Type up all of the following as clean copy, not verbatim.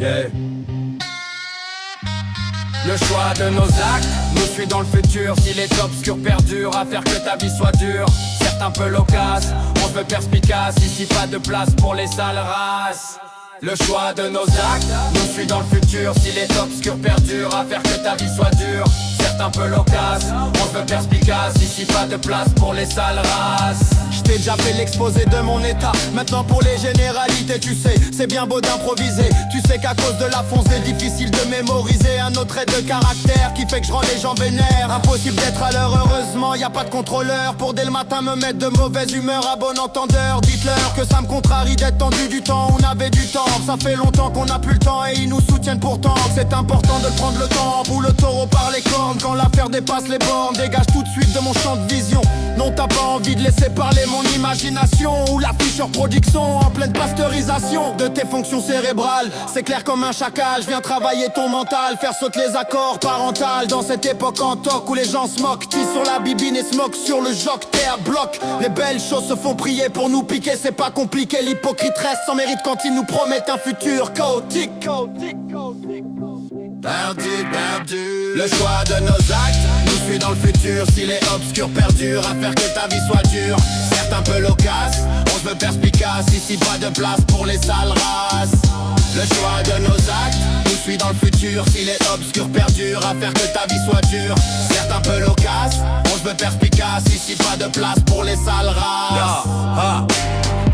Yeah. Le choix de nos actes nous suit dans le futur. Si les obscurs perdurent, à faire que ta vie soit dure. Certes un peu loquace, on se veut perspicace. Ici pas de place pour les sales races. Le choix de nos actes nous suit dans le futur. Si les obscurs perdurent, à faire que ta vie soit dure. Certes un peu loquace, on se veut perspicace. Ici pas de place pour les sales races. J't'ai déjà fait l'exposé de mon état. Maintenant pour les généralités, tu sais, c'est bien beau d'improviser. Tu sais qu'à cause de la fonce, c'est difficile de mémoriser un autre trait de caractère qui fait que je rends les gens vénères. Impossible d'être à l'heure, heureusement y a pas de contrôleur pour dès le matin me mettre de mauvaise humeur. À bon entendeur, dites-leur que ça me contrarie d'être tendu du temps. On avait du temps, ça fait longtemps qu'on n'a plus le temps et ils nous soutiennent pourtant. C'est important de prendre le temps pour le taureau par les cornes. Quand l'affaire dépasse les bornes, dégage tout de suite de mon champ de vision. Non, t'as pas envie de laisser parler mon imagination ou la future production en pleine pasteurisation de tes fonctions cérébrales. C'est clair comme un chacal, je viens travailler ton mental, faire sauter les accords parentales. Dans cette époque en toc où les gens se moquent, qui sur la bibine et se moquent sur le jock, terre bloc. Les belles choses se font prier pour nous piquer, c'est pas compliqué. L'hypocrite reste sans mérite quand ils nous promettent un futur chaotique. Perdu, perdu. Le choix de nos actes nous suit dans le futur. Si les obscurs perdurent, à faire que ta vie soit dure. Certes un peu loquace, on se veut perspicace. Ici pas de place pour les sales races. Le choix de nos actes nous suit dans le futur. Si les obscurs perdurent, à faire que ta vie soit dure. Certes un peu loquace, on se veut perspicace. Ici pas de place pour les sales races.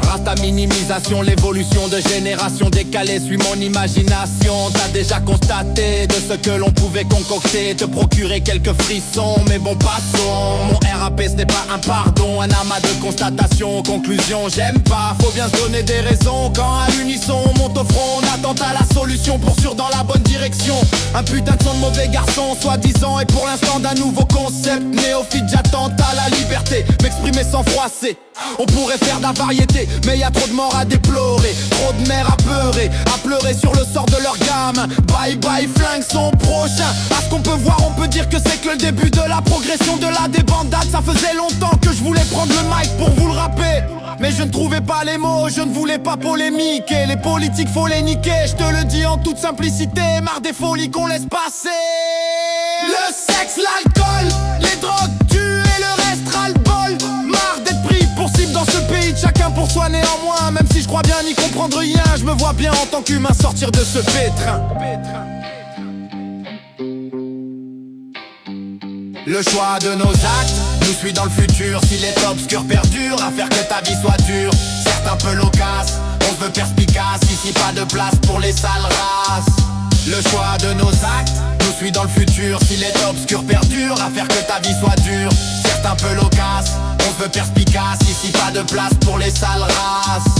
Rasta minimisation, l'évolution de génération décalée suit mon imagination. T'as déjà constaté de ce que l'on pouvait concocter, te procurer quelques frissons, mais bon passons. Mon RAP ce n'est pas un pardon, un amas de constatations, conclusion j'aime pas. Faut bien se donner des raisons quand à l'unisson on monte au front. On attend à la solution pour sûr dans la bonne direction. Un putain de son de mauvais garçon, soi-disant, et pour l'instant d'un nouveau concept. Néophyte j'attends à la liberté, m'exprimer sans froisser. On pourrait faire de la variété, mais y a trop de morts à déplorer, trop de mères à pleurer sur le sort de leur gamme. Bye bye flingue son prochain. À ce qu'on peut voir, on peut dire que c'est que le début de la progression de la débandade. Ça faisait longtemps que je voulais prendre le mic pour vous le rapper, mais je ne trouvais pas les mots, je ne voulais pas polémiquer. Les politiques faut les niquer, je te le dis en toute simplicité. Marre des folies qu'on laisse passer. Le sexe, l'alcool, les drogues tuent et le reste ras-le-bol. Marre d'être pris pour cible dans ce pays de chacun pour soi néanmoins. Même si je crois bien n'y comprendre rien, je me vois bien en tant qu'humain sortir de ce pétrin. Le choix de nos actes nous suit dans le futur. Si les obscurs perdurent, à faire que ta vie soit dure. Certes un peu loquace, on se veut perspicace. Ici pas de place pour les sales races. Le choix de nos actes nous suit dans le futur. Si les obscurs perdurent, à faire que ta vie soit dure. Certes un peu loquace, on se veut perspicace. Ici pas de place pour les sales races.